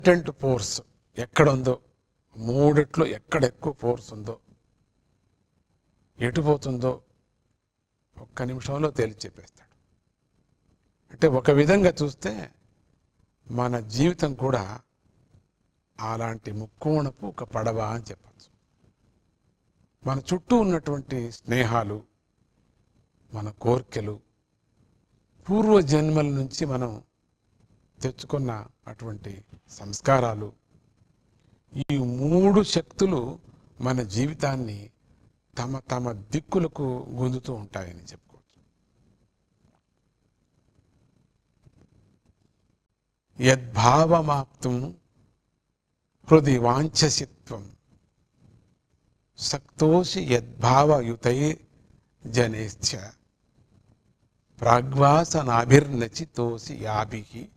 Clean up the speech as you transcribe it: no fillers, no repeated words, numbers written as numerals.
Latent force ఎక్కడ ఉందో, మూడిట్లో ఎక్కడ ఎక్కువ ఫోర్స్ ఉందో, ఎటు పోతుందో ఒక్క నిమిషంలో తేల్చి చెప్పేస్తాడు. అంటే ఒక విధంగా చూస్తే మన జీవితం కూడా అలాంటి ముక్కోణపు ఒక పడవ అని చెప్పచ్చు. మన చుట్టూ ఉన్నటువంటి స్నేహాలు, మన కోరికలు, పూర్వ జన్మల నుంచి మనం తెచ్చుకున్న అటువంటి సంస్కారాలు, ఈ మూడు శక్తులు మన జీవితాన్ని తమ తమ దిక్కులకు గుంజుతూ ఉంటాయని చెప్పుకోవచ్చు. యద్భావమాప్తుం హృది వాంఛసిత్వం సక్తోషి యద్భావయుతై జనేశ్చ ప్రాగ్వాసనాభిర్నచితోసి యాభిః